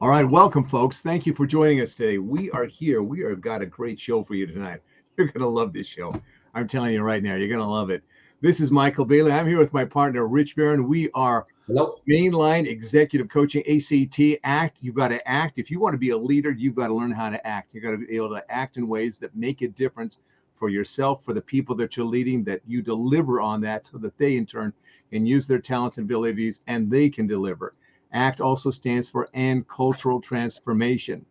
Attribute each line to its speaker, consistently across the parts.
Speaker 1: All right, welcome, folks. Thank you for joining us today. We are here. We have got a great show for you tonight. You're going to love this show. I'm telling you right now, you're going to love it. This is Maikel Bailey. I'm here with my partner, Rich Barron. We are
Speaker 2: Hello.
Speaker 1: Mainline Executive Coaching ACT. ACT. You've got to act. If you want to be a leader, you've got to learn how to act. You've got to be able to act in ways that make a difference for yourself, for the people that you're leading, that you deliver on that so that they, in turn, can use their talents and abilities and they can deliver. ACT also stands for and cultural transformation.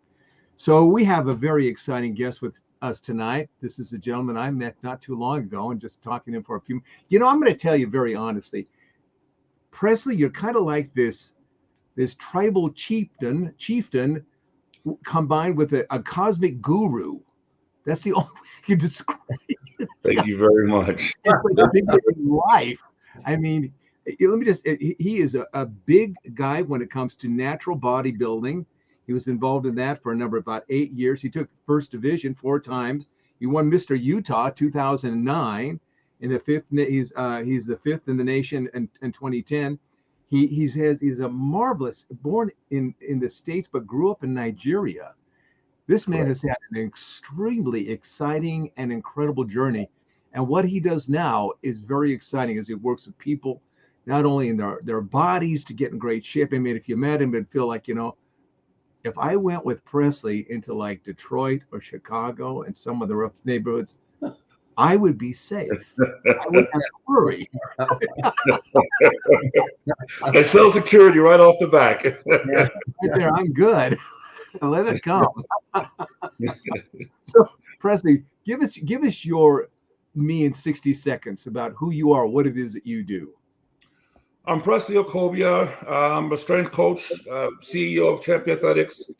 Speaker 1: So we have a very exciting guest with us tonight. This is a gentleman I met not too long ago and just talking to him for a few. I'm going to tell you very honestly, Presley, you're kind of like this tribal chieftain combined with a cosmic guru. That's the only way I can describe it.
Speaker 2: Thank you very much.
Speaker 1: It's like bigger in life. I mean, let me just, he is a big guy when it comes to natural bodybuilding. He was involved in that for a number of about 8 years. He took first division 4 times. He won Mr. Utah 2009. In the fifth, he's the fifth in the nation in 2010. He's a marvelous, born in the States, but grew up in Nigeria. This man has had an extremely exciting and incredible journey. And what he does now is very exciting as he works with people, not only in their bodies to get in great shape. I mean, if you met him, it'd feel like, if I went with Presley into like Detroit or Chicago and some of the rough neighborhoods, I would be safe. I wouldn't have to worry.
Speaker 2: I sell security right off the back.
Speaker 1: Right there, I'm good. Let it come. So, Presley, give us me in 60 seconds about who you are, what it is that you do.
Speaker 2: I'm Presley Okobia. I'm a strength coach, CEO of Champion Athletics.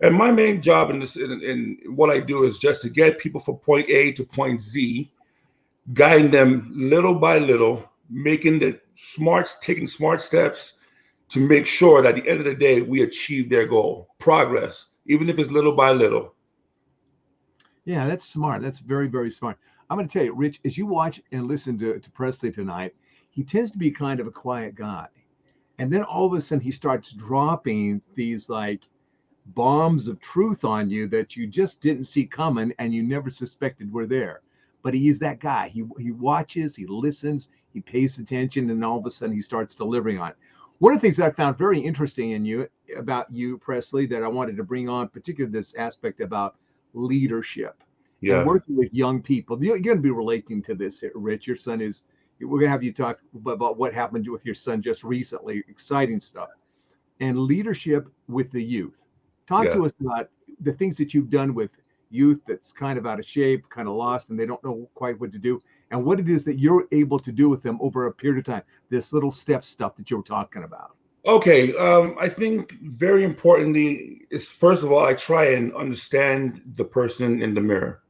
Speaker 2: And my main job in what I do is just to get people from point A to point Z, guiding them little by little, taking smart steps to make sure that at the end of the day, we achieve their goal, progress, even if it's little by little.
Speaker 1: Yeah, that's smart. That's very, very smart. I'm going to tell you, Rich, as you watch and listen to Presley tonight, he tends to be kind of a quiet guy. And then all of a sudden he starts dropping these like bombs of truth on you that you just didn't see coming and you never suspected were there. But he is that guy. He watches, he listens, he pays attention, and all of a sudden he starts delivering on it. One of the things that I found very interesting about you, Presley, that I wanted to bring on, particularly this aspect about leadership and working with young people. You're going to be relating to this, Rich. Your son is, we're going to have you talk about what happened with your son just recently, exciting stuff, and leadership with the youth. Talk to us about the things that you've done with youth that's kind of out of shape, kind of lost, and they don't know quite what to do, and what it is that you're able to do with them over a period of time, this little step stuff that you were talking about.
Speaker 2: Okay. I think very importantly is, first of all, I try and understand the person in the mirror,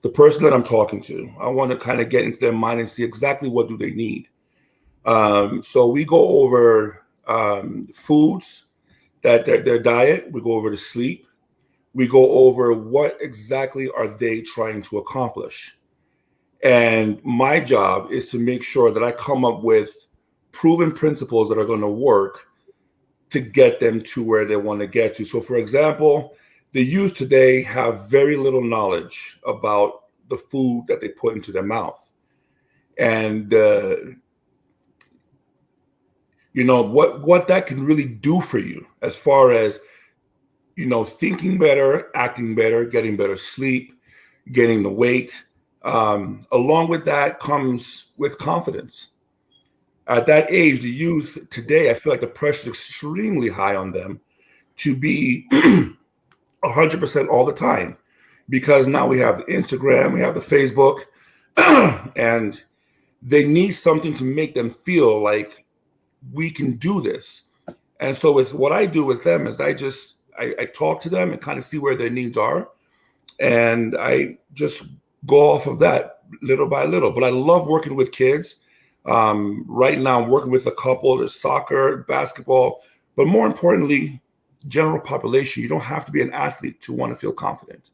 Speaker 2: the person that I'm talking to. I want to kind of get into their mind and see exactly what do they need. So we go over foods, that their diet. We go over the sleep. We go over what exactly are they trying to accomplish. And my job is to make sure that I come up with proven principles that are going to work to get them to where they want to get to. So, for example, the youth today have very little knowledge about the food that they put into their mouth. And, what that can really do for you as far as, thinking better, acting better, getting better sleep, gaining the weight. Along with that comes with confidence. At that age, the youth today, I feel like the pressure is extremely high on them to be 100% all the time, because now we have the Instagram, we have the Facebook, and they need something to make them feel like we can do this. And so with what I do with them is I talk to them and kind of see where their needs are. And I just go off of that little by little. But I love working with kids. Right now, I'm working with a couple. There's soccer, basketball, but more importantly, general population. You don't have to be an athlete to want to feel confident.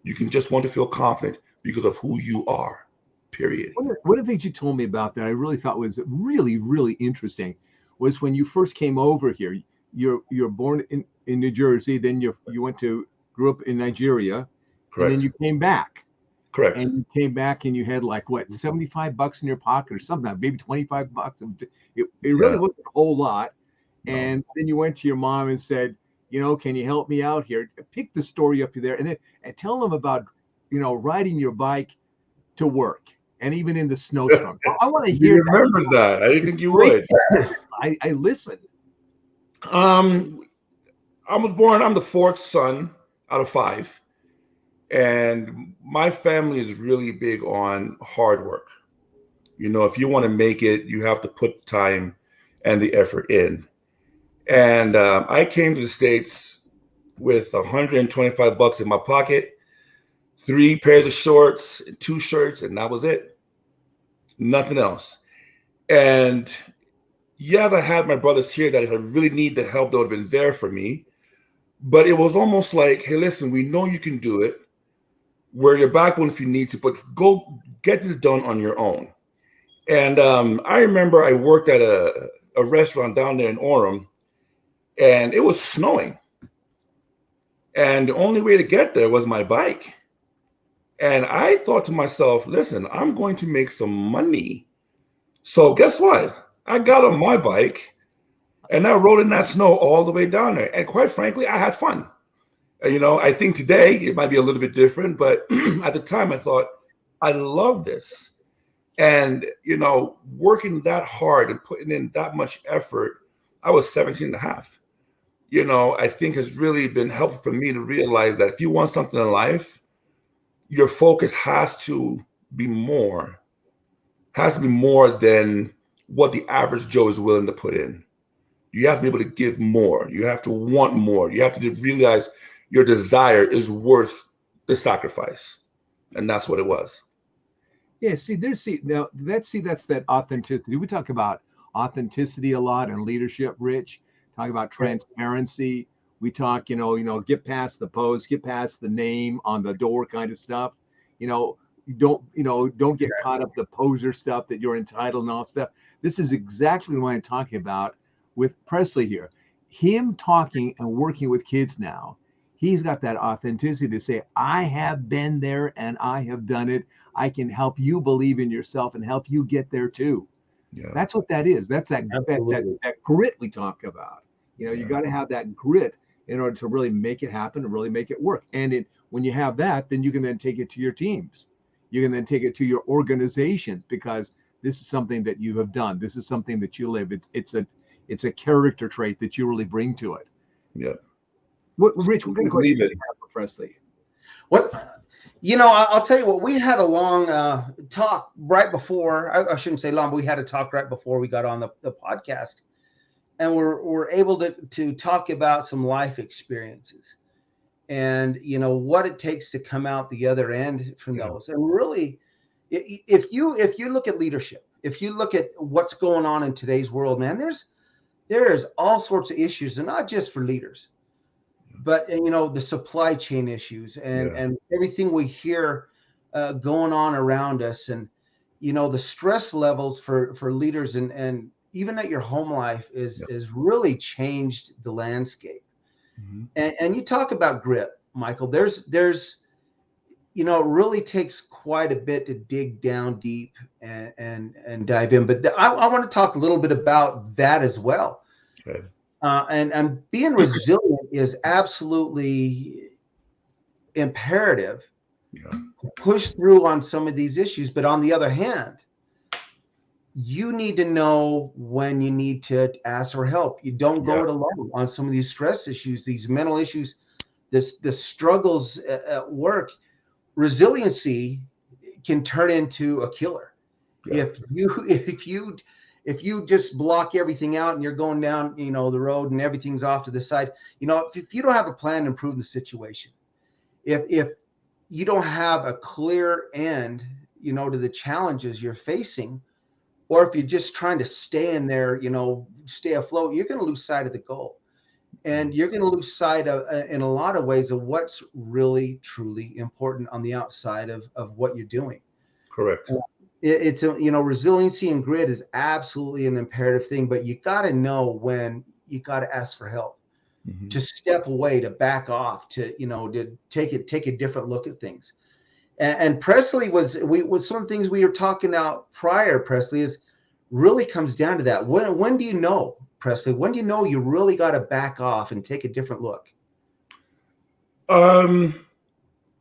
Speaker 2: You can just want to feel confident because of who you are, period.
Speaker 1: One of the things you told me about that I really thought was really, really interesting was when you first came over here, you're born in New Jersey, then you grew up in Nigeria, and then
Speaker 2: Correct.
Speaker 1: you came back.
Speaker 2: Correct.
Speaker 1: And you came back and you had like what, $75 in your pocket or something, maybe $25. It really
Speaker 2: Yeah.
Speaker 1: wasn't a whole lot.
Speaker 2: No.
Speaker 1: And then you went to your mom and said, can you help me out here? Pick the story up there and tell them about, riding your bike to work and even in the snowstorm. I want to hear
Speaker 2: You
Speaker 1: that.
Speaker 2: remember that? I didn't think you
Speaker 1: Great.
Speaker 2: would.
Speaker 1: I listen.
Speaker 2: I was born, I'm the fourth son out of five. And my family is really big on hard work. If you want to make it, you have to put time and the effort in. And I came to the States with $125 in my pocket, 3 pairs of shorts, 2 shirts, and that was it. Nothing else. And yeah, I had my brothers here that if I really need the help, they would have been there for me. But it was almost like, hey, listen, we know you can do it. We're your backbone if you need to, but go get this done on your own. And I remember I worked at a restaurant down there in Orem, and it was snowing. And the only way to get there was my bike. And I thought to myself, listen, I'm going to make some money. So guess what? I got on my bike and I rode in that snow all the way down there. And quite frankly, I had fun. I think today it might be a little bit different, but at the time I thought, I love this. And, working that hard and putting in that much effort, I was 17 and a half. I think has really been helpful for me to realize that if you want something in life, your focus has to be more than what the average Joe is willing to put in. You have to be able to give more. You have to want more. You have to realize your desire is worth the sacrifice. And that's what it was.
Speaker 1: Yeah, that's that authenticity. We talk about authenticity a lot in leadership, Rich. Talk about transparency. We talk, get past the post, get past the name on the door kind of stuff. Don't get caught up the poser stuff that you're entitled and all stuff. This is exactly what I'm talking about with Presley here. Him talking and working with kids now. He's got that authenticity to say, I have been there and I have done it. I can help you believe in yourself and help you get there too.
Speaker 2: Yeah.
Speaker 1: That's what that is. That's that grit we talk about. You got to have that grit in order to really make it happen and really make it work. And when you have that, then you can then take it to your teams. You can then take it to your organization because this is something that you have done. This is something that you live. It's a character trait that you really bring to it.
Speaker 2: Yeah.
Speaker 1: Rich, what kind of question do you have for Presley?
Speaker 3: I'll tell you what, we had a long talk right before, I shouldn't say long, but we had a talk right before we got on the podcast. And we're able to talk about some life experiences and, what it takes to come out the other end from those. And really, if you look at leadership, if you look at what's going on in today's world, man, there's all sorts of issues, and not just for leaders, but the supply chain issues and everything we hear going on around us, and the stress levels for leaders and even at your home life is really changed the landscape. Mm-hmm. And you talk about grit, Maikel. There's it really takes quite a bit to dig down deep and dive in. But I want to talk a little bit about that as well. Okay. And being resilient is absolutely imperative to push through on some of these issues. But on the other hand, you need to know when you need to ask for help. You don't go it alone on some of these stress issues, these mental issues, the struggles at work. Resiliency can turn into a killer. Yeah. If you just block everything out and you're going down, the road and everything's off to the side, if you don't have a plan to improve the situation, if you don't have a clear end, to the challenges you're facing, or if you're just trying to stay in there, stay afloat, you're going to lose sight of the goal. And you're going to lose sight of, in a lot of ways, of what's really, truly important on the outside of what you're doing.
Speaker 2: Correct.
Speaker 3: It's resiliency and grit is absolutely an imperative thing, but you got to know when you got to ask for help,
Speaker 2: Mhm.
Speaker 3: to step away, to back off, to, you know, to take a different look at things. And Presley was some of the things we were talking about prior, Presley, is really comes down to that. When do you know, Presley, when do you know you really got to back off and take a different look?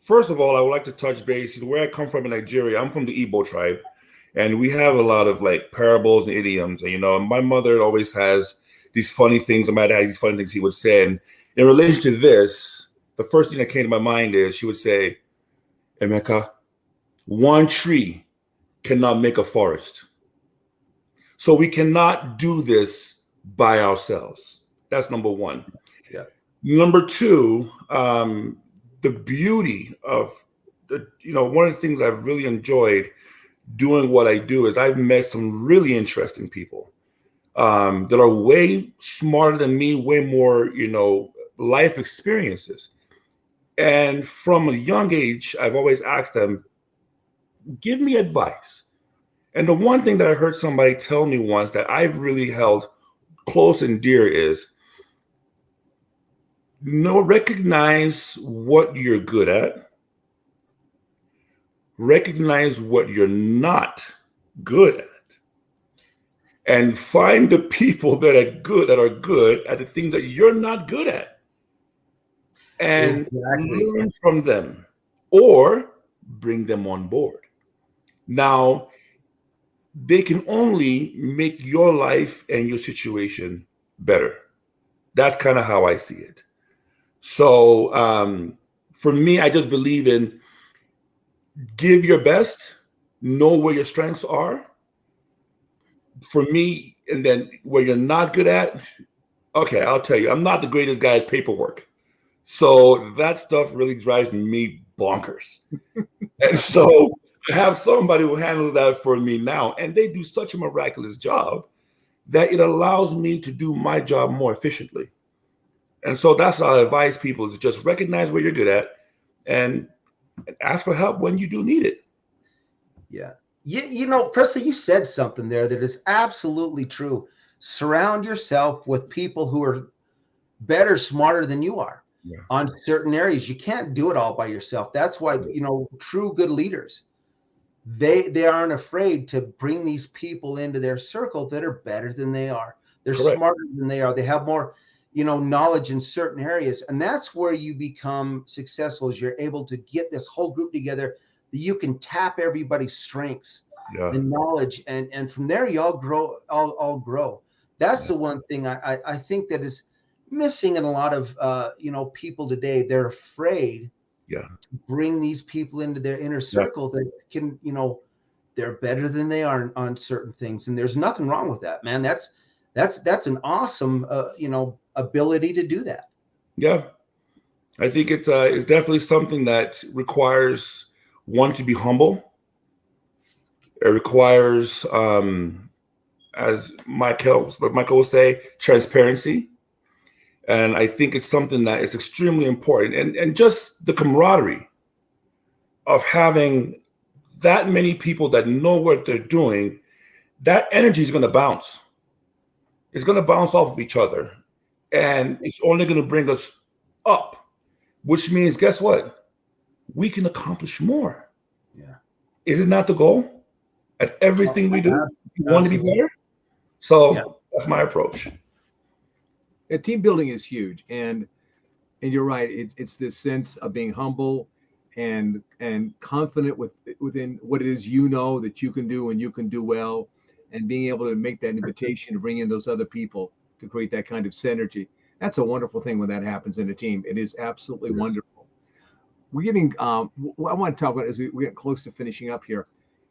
Speaker 2: First of all, I would like to touch base. Where I come from in Nigeria, I'm from the Igbo tribe, and we have a lot of like parables and idioms. And, you know, my mother always has these funny things. My dad had these funny things he would say. And in relation to this, the first thing that came to my mind is she would say, Emeka, one tree cannot make a forest. So we cannot do this by ourselves. That's number one.
Speaker 3: Yeah.
Speaker 2: Number two, the beauty of one of the things I've really enjoyed doing what I do is I've met some really interesting people that are way smarter than me, way more, life experiences. And from a young age, I've always asked them, give me advice. And the one thing that I heard somebody tell me once that I've really held close and dear is, recognize what you're good at, recognize what you're not good at, and find the people that are good at the things that you're not good at, and learn from them or bring them on board. Now, they can only make your life and your situation better. That's kind of how I see it. So for me, I just believe in give your best, know where your strengths are. For me, and then where you're not good at, okay, I'll tell you, I'm not the greatest guy at paperwork. So that stuff really drives me bonkers. And so I have somebody who handles that for me now, and they do such a miraculous job that it allows me to do my job more efficiently. And so that's how I advise people to just recognize where you're good at and ask for help when you do need it.
Speaker 3: Yeah. Presley, you said something there that is absolutely true. Surround yourself with people who are better, smarter than you are on certain areas. You can't do it all by yourself. That's why, true good leaders, they aren't afraid to bring these people into their circle that are better than they are. They're
Speaker 2: Correct.
Speaker 3: smarter than they are. They have more, knowledge in certain areas. And that's where you become successful, is you're able to get this whole group together that you can tap everybody's strengths, the knowledge, and from there you all grow. That's the one thing I think that is missing in a lot of people today. They're afraid to bring these people into their inner circle that can, they're better than they are on certain things. And there's nothing wrong with that, man. That's an awesome ability to do that.
Speaker 2: Yeah. I think it's definitely something that requires one to be humble. It requires, as Maikel will say, transparency. And I think it's something that is extremely important. And just the camaraderie of having that many people that know what they're doing, that energy is going to bounce. It's going to bounce off of each other. And it's only going to bring us up, which means, guess what? We can accomplish more.
Speaker 3: Yeah.
Speaker 2: Is it not the goal? At everything we do, we want to be better. So that's my approach.
Speaker 1: Yeah, team building is huge, and you're right. It's this sense of being humble and confident within what it is that you can do and you can do well, and being able to make that invitation to bring in those other people to create that kind of synergy. That's a wonderful thing when that happens in a team. It is absolutely wonderful. We're getting. What I want to talk about as we get close to finishing up here.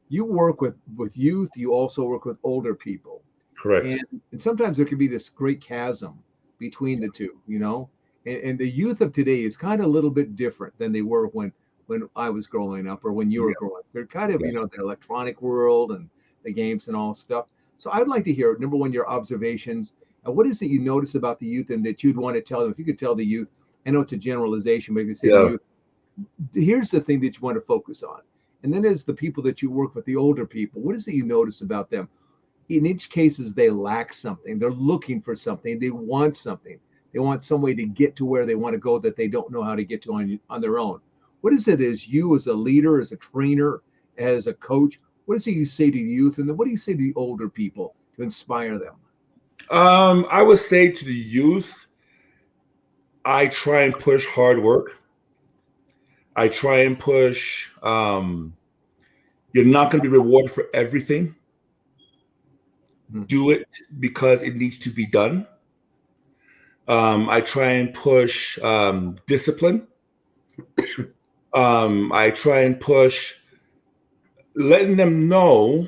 Speaker 1: You work with youth. You also work with older people.
Speaker 2: Correct.
Speaker 1: And sometimes there can be this great chasm between the two, and the youth of today is kind of a little bit different than they were when I was growing up or when you were growing up. They're kind of, the electronic world and the games and all stuff. So I'd like to hear, number one, your observations. What is it you notice about the youth and that you'd want to tell them? If you could tell the youth, I know it's a generalization, but if you say the youth, here's the thing that you want to focus on. And then as the people that you work with, the older people, what is it you notice about them? in each cases they lack something. They're looking for something. They want something. They want some way to get to where they want to go that they don't know how to get to on their own. What is it as you, as a leader, as a trainer, as a coach, what is it you say to youth, and then what do you say to the older people to inspire them?
Speaker 2: I would say to the youth, I try and push hard work. I try and push, you're not going to be rewarded for everything. Do it because it needs to be done. I try and push discipline. I try and push letting them know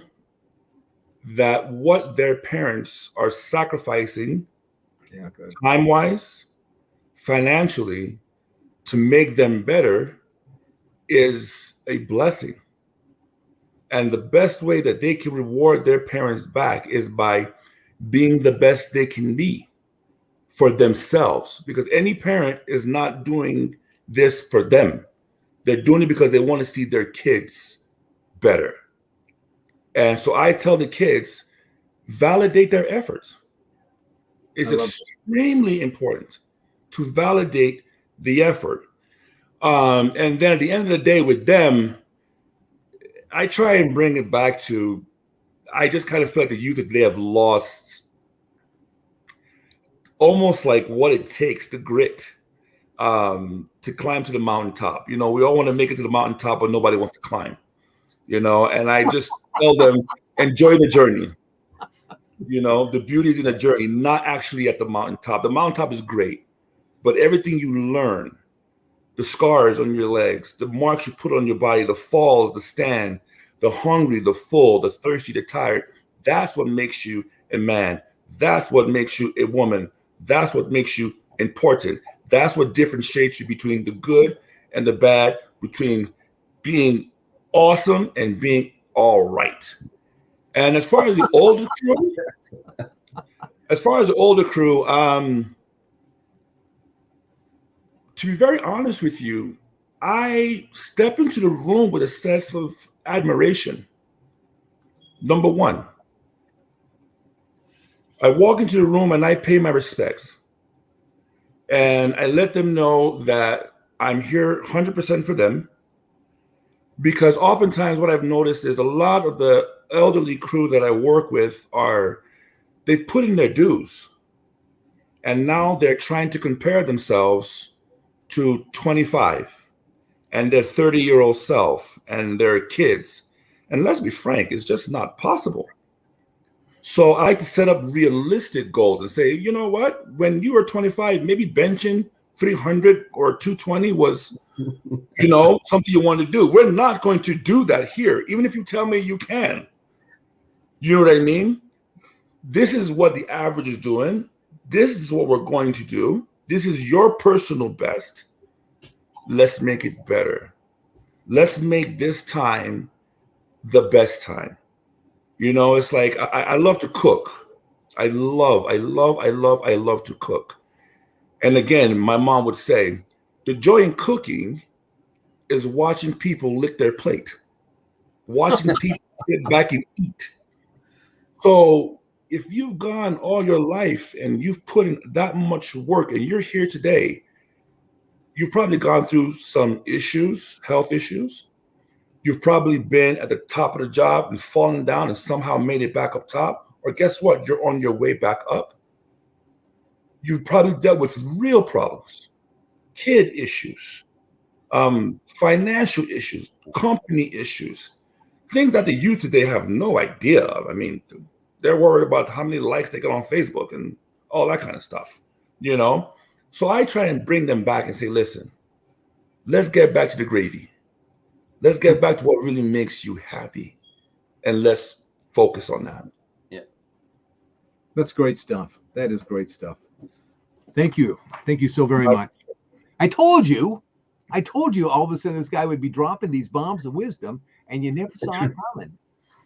Speaker 2: that what their parents are sacrificing, time-wise, financially, to make them better is a blessing. And the best way that they can reward their parents back is by being the best they can be for themselves. Because any parent is not doing this for them. They're doing it because they want to see their kids better. And so I tell the kids, validate their efforts. It's extremely important to validate the effort. And then at the end of the day with them, I try and bring it back to, I just kind of feel like the youth today have lost almost like what it takes, the grit, to climb to the mountaintop. You know, we all want to make it to the mountaintop, but nobody wants to climb, you know, and I just tell them, enjoy the journey. You know, the beauty is in the journey, not actually at the mountaintop. The mountaintop is great, but everything you learn, the scars on your legs, the marks you put on your body, the falls, the stand, the hungry, the full, the thirsty, the tired, that's what makes you a man. That's what makes you a woman. That's what makes you important. That's what differentiates you between the good and the bad, between being awesome and being all right. And as far as the older crew, to be very honest with you, I step into the room with a sense of admiration. Number one, I walk into the room and I pay my respects. And I let them know that I'm here 100% for them. Because oftentimes what I've noticed is a lot of the elderly crew that I work with they've put in their dues. And now they're trying to compare themselves to 25 and their 30-year-old self and their kids. And let's be frank, it's just not possible. So I like to set up realistic goals and say, you know what, when you were 25, maybe benching 300 or 220 was, you know, something you want to do. We're not going to do that here, even if you tell me you can. You know what I mean? This is what the average is doing. This is what we're going to do. This is your personal best. Let's make it better. Let's make this time the best time. You know, it's like I love to cook. I love to cook. And again, my mom would say, the joy in cooking is watching people lick their plate, watching people sit back and eat. So if you've gone all your life and you've put in that much work and you're here today, you've probably gone through some issues, health issues. You've probably been at the top of the job and fallen down and somehow made it back up top. Or guess what? You're on your way back up. You've probably dealt with real problems, kid issues, financial issues, company issues, things that the youth today have no idea of. I mean, they're worried about how many likes they get on Facebook and all that kind of stuff, you know? So I try and bring them back and say, listen, let's get back to the gravy. Let's get back to what really makes you happy. And let's focus on that.
Speaker 3: Yeah.
Speaker 1: That's great stuff. That is great stuff. Thank you. Thank you so very much. I told you all of a sudden this guy would be dropping these bombs of wisdom and you never saw it coming.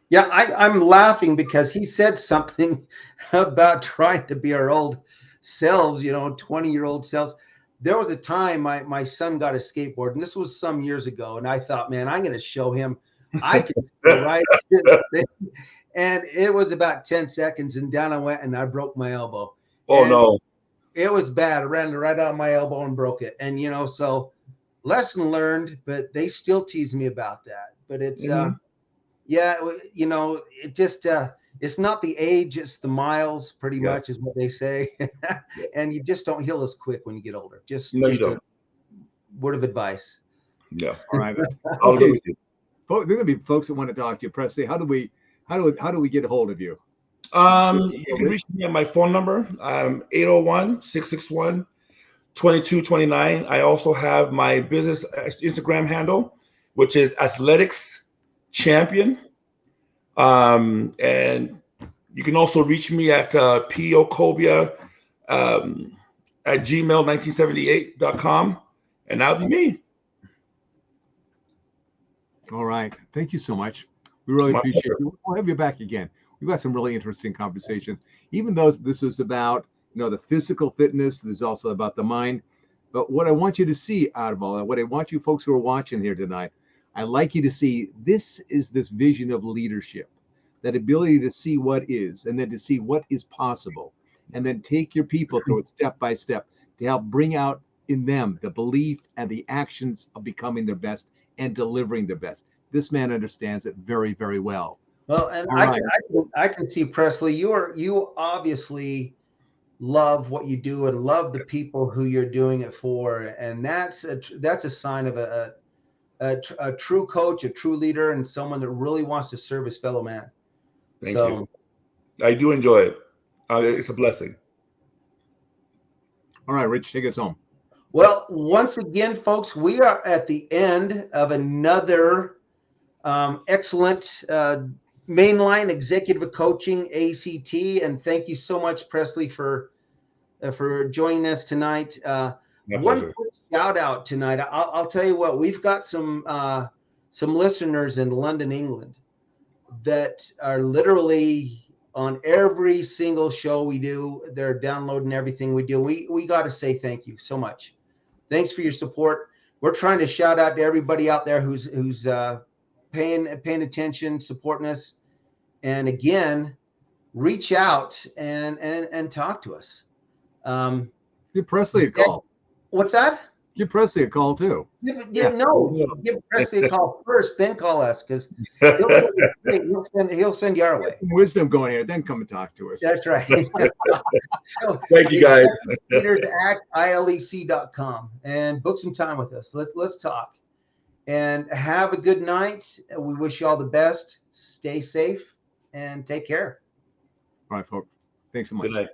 Speaker 3: Yeah, I'm laughing because he said something about trying to be our old selves, you know, 20-year-old selves. There was a time my son got a skateboard, and this was some years ago, and I thought, man, I'm going to show him I can right. And it was about 10 seconds, and down I went, and I broke my elbow.
Speaker 2: Oh,
Speaker 3: and
Speaker 2: no.
Speaker 3: It was bad. I ran right out of my elbow and broke it. And, so lesson learned, but they still tease me about that. But it's, yeah, it just, it's not the age, it's the miles, pretty much is what they say. And you just don't heal as quick when you get older.
Speaker 2: No, you
Speaker 3: just
Speaker 2: don't.
Speaker 3: a word of advice.
Speaker 2: Yeah.
Speaker 1: All right.
Speaker 2: I'll agree with you.
Speaker 1: There are going to be folks that want to talk to you, Presley. How do we get a hold of you?
Speaker 2: You can reach me at my phone number, 801-661-2229. I also have my business Instagram handle, which is Athletics Champion. And you can also reach me at Okobia at gmail1978.com, and that'll be me.
Speaker 1: All right. Thank you so much. We really appreciate it. We'll have you back again. We've got some really interesting conversations. Even though this is about, the physical fitness, there's also about the mind. But what I want you to see out of all that, what I want you folks who are watching here tonight, I'd like you to see this vision of leadership, that ability to see what is, and then to see what is possible, and then take your people through it step by step to help bring out in them the belief and the actions of becoming their best and delivering their best. This man understands it very, very well.
Speaker 3: Well, and I can see, Presley, you obviously love what you do and love the people who you're doing it for, and that's a sign of a true coach, a true leader, and someone that really wants to serve his fellow man.
Speaker 2: Thank you. I do enjoy it. It's a blessing.
Speaker 3: All
Speaker 1: right, Rich, take us home.
Speaker 3: Well, once again, folks, we are at the end of another excellent Mainline Executive Coaching ACT, and thank you so much, Presley, for joining us tonight. One quick shout out tonight. I'll tell you what, we've got some listeners in London, England, that are literally on every single show we do. They're downloading everything we do. We got to say thank you so much. Thanks for your support. We're trying to shout out to everybody out there who's paying attention, supporting us, and again, reach out and talk to us.
Speaker 1: Give Presley a call.
Speaker 3: What's that?
Speaker 1: Give Presley a call too.
Speaker 3: Give Presley a call first, then call us, because he'll send you our way.
Speaker 1: Wisdom going here, then come and talk to us.
Speaker 3: That's right. So,
Speaker 2: thank you, guys.
Speaker 3: leadersact.ilec.com and book some time with us. Let's talk and have a good night. We wish you all the best. Stay safe and take care.
Speaker 1: All right, folks. Thanks so much.
Speaker 2: Good night.